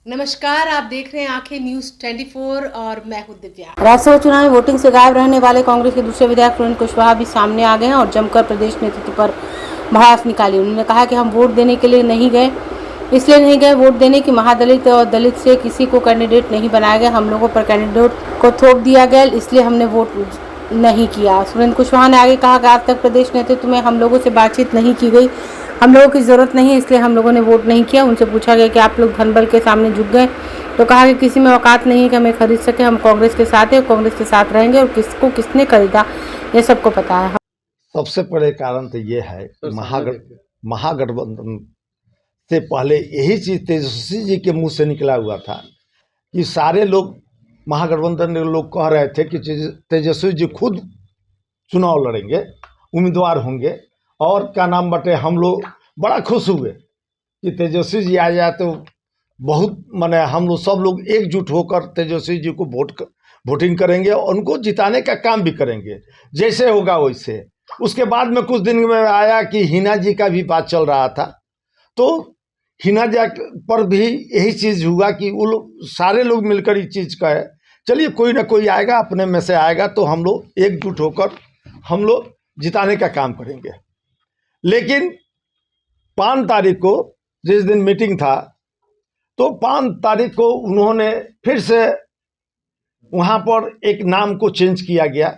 नमस्कार, आप देख रहे हैं आंखें न्यूज 24 और मैं हूं दिव्या। राज्यसभा चुनाव में वोटिंग से गायब रहने वाले कांग्रेस के दूसरे विधायक सुरेंद्र कुशवाहा भी सामने आ गए हैं और जमकर प्रदेश नेतृत्व पर भड़ास निकाली। उन्होंने कहा कि हम वोट देने के लिए नहीं गए, इसलिए नहीं गए वोट देने की महादलित और दलित से किसी को कैंडिडेट नहीं बनाया गया। हम लोगों पर कैंडिडेट को थोप दिया गया, इसलिए हमने वोट नहीं किया। सुरेंद्र कुशवाहा ने आगे कहा कि आज तक प्रदेश नेतृत्व में हम लोगों से बातचीत नहीं की गई, हम लोगों की जरूरत नहीं है, इसलिए हम लोगों ने वोट नहीं किया। उनसे पूछा गया कि आप लोग धन बल के सामने झुक गए, तो कहा कि किसी में औकात नहीं है कि हमें खरीद सके। हम कांग्रेस के साथ हैं और कांग्रेस के साथ रहेंगे और किसको किसने खरीदा ये सबको पता है। सबसे बड़े कारण तो ये है महागठबंधन से पहले यही चीज तेजस्वी जी के मुंह से निकला हुआ था कि सारे लोग महागठबंधन के लोग कह रहे थे कि तेजस्वी जी खुद चुनाव लड़ेंगे, उम्मीदवार होंगे। और क्या नाम बटे, हम लोग बड़ा खुश हुए कि तेजस्वी जी आ जाए तो बहुत माने हम लोग सब लोग एकजुट होकर तेजस्वी जी को वोटिंग करेंगे और उनको जिताने का काम भी करेंगे, जैसे होगा वैसे। उसके बाद में कुछ दिन में आया कि हिना जी का भी बात चल रहा था, तो हिना जी पर भी यही चीज़ हुआ कि वो लोग सारे लोग मिलकर इस चीज़ का है, चलिए कोई ना कोई आएगा, अपने में से आएगा तो हम लोग एकजुट होकर हम लोग जिताने का काम करेंगे। लेकिन 5 तारीख को जिस दिन मीटिंग था, तो 5 तारीख को उन्होंने फिर से वहाँ पर एक नाम को चेंज किया गया,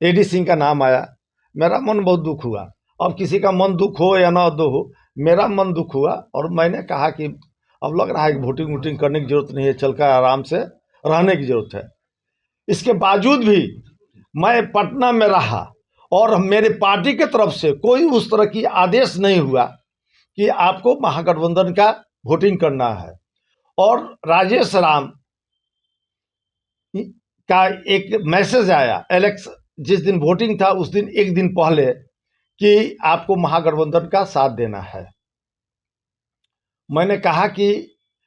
एडी सिंह का नाम आया। मेरा मन बहुत दुख हुआ। अब किसी का मन दुख हो या ना दो हो, मेरा मन दुख हुआ और मैंने कहा कि अब लग रहा है कि वोटिंग करने की जरूरत नहीं है, चलकर आराम से रहने की जरूरत है। इसके बावजूद भी मैं पटना में रहा और मेरे पार्टी की तरफ से कोई उस तरह की आदेश नहीं हुआ कि आपको महागठबंधन का वोटिंग करना है। और राजेश राम का एक मैसेज आया जिस दिन वोटिंग था उस दिन एक दिन पहले कि आपको महागठबंधन का साथ देना है। मैंने कहा कि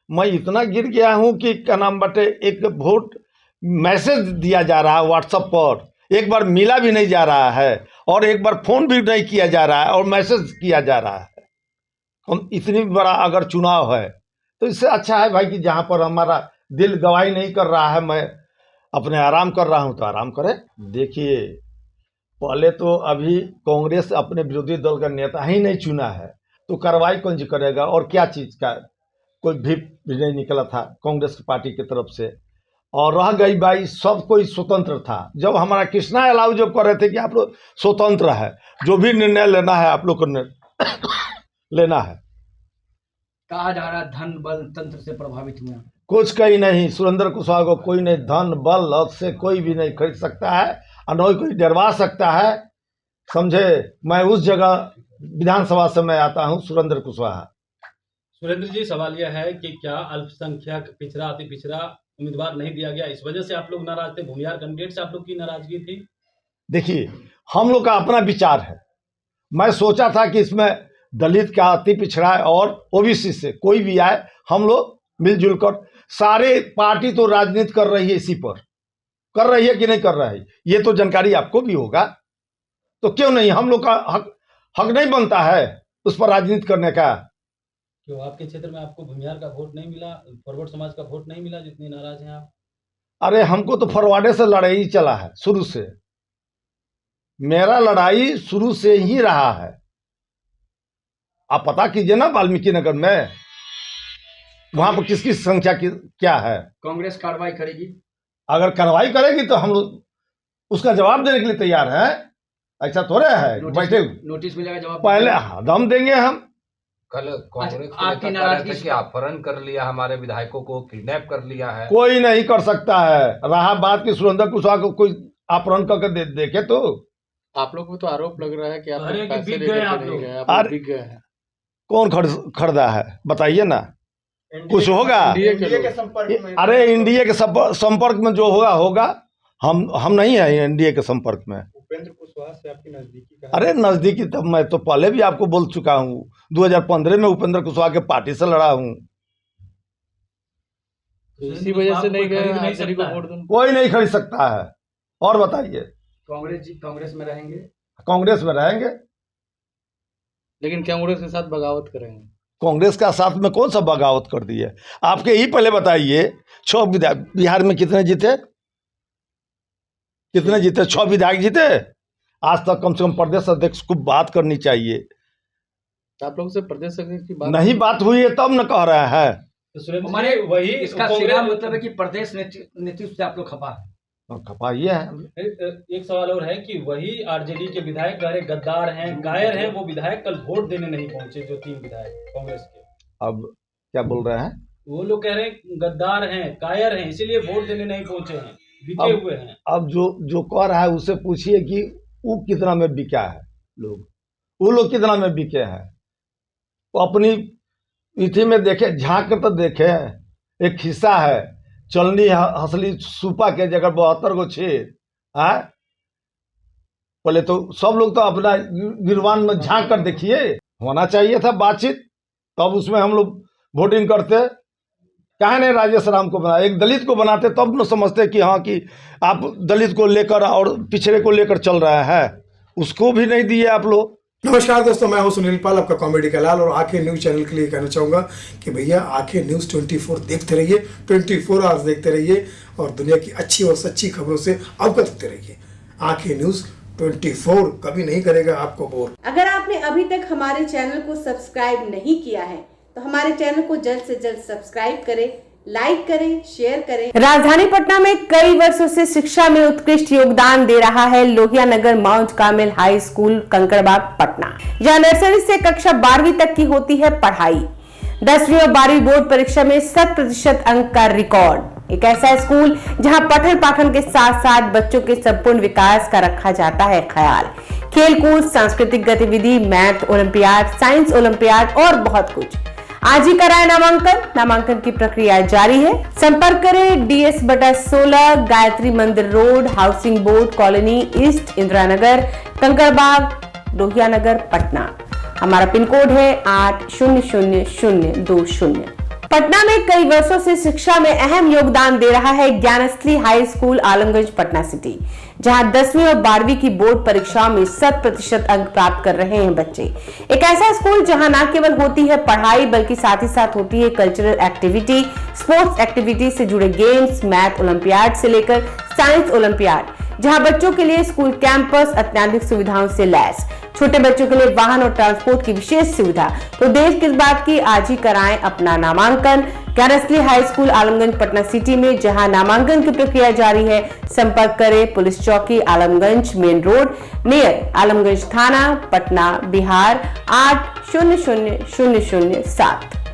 मैं इतना गिर गया हूं कि क्या नाम बटे, एक वोट मैसेज दिया जा रहा है व्हाट्सएप पर, एक बार मिला भी नहीं जा रहा है और एक बार फोन भी नहीं किया जा रहा है और मैसेज किया जा रहा है। हम इतनी बड़ा अगर चुनाव है तो इससे अच्छा है भाई कि जहां पर हमारा दिल गवाही नहीं कर रहा है, मैं अपने आराम कर रहा हूं तो आराम करे। देखिए, पहले तो अभी कांग्रेस अपने विरोधी दल का नेता ही नहीं चुना है तो कार्रवाई कौन करेगा, और क्या चीज़ का कोई भी नहीं निकला था कांग्रेस पार्टी की तरफ से। और रह गई भाई, सब कोई स्वतंत्र था। जब हमारा कृष्णा अलाउ जब कर रहे थे कि आप लोग स्वतंत्र है, जो भी निर्णय लेना है आप लोग को लेना है। कहा जा रहा है धन बल तंत्र से प्रभावित हुए। कुछ कहीं नहीं, सुरेंद्र कुशवाहा को कोई नहीं, धन बल से कोई भी नहीं खरीद सकता है और न कोई डरवा सकता है, समझे। मैं उस जगह विधानसभा से मैं आता हूं, सुरेंद्र कुशवाहा। सुरेंद्र जी, सवाल यह है कि क्या अल्पसंख्यक पिछड़ा अति पिछड़ा उम्मीदवार नहीं दिया गया, इस वजह से आप लोग नाराज थे? भूमिहार कैंडिडेट से आप लोग की नाराजगी थी? देखिए, हम लोग का अपना विचार है। मैं सोचा था कि इसमें दलित का, अति पिछड़ा और ओबीसी से कोई भी आए, हम लोग मिलजुल कर, सारे पार्टी तो राजनीति कर रही है, इसी पर कर रही है कि नहीं कर रही है ये तो जानकारी आपको भी होगा, तो क्यों नहीं हम लोग का हक नहीं बनता है उस पर राजनीति करने का? क्यों आपके क्षेत्र में आपको भूमिहार का वोट नहीं मिला, फॉरवर्ड समाज का वोट नहीं मिला, जितनी नाराज हैं आप? अरे हमको तो फरवाड़े से लड़ाई चला है, शुरू से मेरा लड़ाई शुरू से ही रहा है। आप पता कीजिए ना वाल्मीकि नगर में वहां पर किसकी संख्या क्या है। कांग्रेस कार्रवाई करेगी? अगर कार्रवाई करेगी तो हम लोग उसका जवाब देने के लिए तैयार हैं। ऐसा थोड़े है बैठे नोटिस मिलेगा, जवाब पहले दम देंगे हम। कल कांग्रेस आपकी नाराजगी कि अपहरण कर लिया, हमारे विधायकों को किडनैप कर लिया है। कोई नहीं कर सकता है। रहा बात की सुरेंद्र कुशवाहा को कोई अपहरण करके देखे तो आप लोग को तो आरोप लग रहा है कि आप अरे लोग कि पैसे बिक लेकर गए के आप नहीं लोग। गए, आप लोग बिक गए हैं। कौन खरीदा है बताइए ना, कुछ होगा। एनडीए के संपर्क में। अरे एनडीए के संपर्क में जो होगा, हम नहीं है एनडीए के संपर्क में। उपेंद्र कुशवाहा से आपकी नजदीकी का? अरे नजदीकी तब मैं तो पहले भी आपको बोल चुका हूँ, 2015 में उपेंद्र कुशवाहा के पार्टी से लड़ा हूँ। इसी वजह से नहीं गए, नहीं हाजिरी को सकता है। वोट दूं। कोई नहीं खरीद सकता है। और बताइए, कांग्रेस में रहेंगे? कांग्रेस में रहेंगे। लेकिन कांग्रेस के साथ बगावत करेंगे। कांग्रेस का साथ में कौन सा बगावत कर दी है? आपके ही पहले बताइए, 6 विधायक बिहार में कितने जीते? 6 विधायक जीते। आज तक कम से कम प्रदेश अध्यक्ष को बात करनी चाहिए। आप लोगों से प्रदेश अध्यक्ष की बात नहीं बात हुई है तब न कह रहे हैं। तो सुरेंद्र हमारे जी, वही इसका सीधा मतलब है कि प्रदेश नेतृत्व से आप लोग खपा है। और खपा ये है। एक सवाल और है कि वही आरजेडी के विधायक कह रहे गद्दार हैं, कायर हैं, वो विधायक कल वोट देने नहीं पहुंचे, जो 3 विधायक कांग्रेस के। अब क्या बोल रहे हैं? वो लोग कह रहे हैं गद्दार हैं, कायर हैं, इसीलिए वोट देने नहीं पहुंचे हैं, बिके हुए हैं। अब जो कह रहा है उससे पूछिए कि वो कितना में बिका है। वो लोग कितना में बिके हैं। वो अपनी इथी में देखे, झांक कर तो देखे। एक हिस्सा है चलनी हसली सुपा के जगह 72 गो छेद है। पहले तो सब लोग तो अपना गिरवान में झांक कर देखिए। होना चाहिए था बातचीत, तब उसमें हम लोग वोटिंग करते। काहे नहीं राजेश राम को बना, एक दलित को बनाते, तब न समझते कि हाँ कि आप दलित को लेकर और पिछड़े को लेकर चल रहा है। उसको भी नहीं दिए आप लोग। नमस्कार दोस्तों, मैं हूं सुनील पाल, आपका कॉमेडी का लाल, और आंखें न्यूज चैनल के लिए कहना चाहूंगा कि भैया आंखें न्यूज 24 देखते रहिए, 24 आवर्स देखते रहिए और दुनिया की अच्छी और सच्ची खबरों से अवगत होते रहिए। आंखें न्यूज 24 कभी नहीं करेगा आपको बोर। अगर आपने अभी तक हमारे चैनल को सब्सक्राइब नहीं किया है तो हमारे चैनल को जल्द से जल्द सब्सक्राइब करें, लाइक करें, शेयर करें। राजधानी पटना में कई वर्षों से शिक्षा में उत्कृष्ट योगदान दे रहा है लोहिया नगर माउंट कामिल हाई स्कूल कंकड़बाग पटना। जहां नर्सरी से कक्षा 12वीं तक की होती है पढ़ाई। 10वीं और 12वीं बोर्ड परीक्षा में 100% अंक का रिकॉर्ड। एक ऐसा स्कूल जहां पठन पाठन के साथ साथ बच्चों के संपूर्ण विकास का रखा जाता है ख्याल। खेलकूद, सांस्कृतिक गतिविधि, मैथ ओलंपियाड, साइंस ओलंपियाड और बहुत कुछ। आज ही कराए नामांकन की प्रक्रिया जारी है। संपर्क करें DS/16 Gayatri Mandir road, housing board colony east, Indira Nagar, Kankarbagh, Lohia Nagar, Patna. हमारा पिन कोड है 800020। पटना में कई वर्षों से शिक्षा में अहम योगदान दे रहा है Gyansthali high school Alamganj Patna city, जहां 10वीं और 12वीं की बोर्ड परीक्षाओं में 100% अंक प्राप्त कर रहे हैं बच्चे। एक ऐसा स्कूल जहां न केवल होती है पढ़ाई बल्कि साथ ही साथ होती है कल्चरल एक्टिविटी, स्पोर्ट्स एक्टिविटी से जुड़े गेम्स, मैथ ओलंपियाड से लेकर साइंस ओलंपियाड, जहां बच्चों के लिए स्कूल कैंपस अत्याधुनिक सुविधाओं से लैस, छोटे बच्चों के लिए वाहन और ट्रांसपोर्ट की विशेष सुविधा। तो देर किस बात की, आज ही कराएं अपना नामांकन Gyansthali high school Alamganj Patna city में, जहां नामांकन की प्रक्रिया जारी है। संपर्क करें पुलिस चौकी Alamganj main road near Alamganj थाना, पटना, बिहार 800007।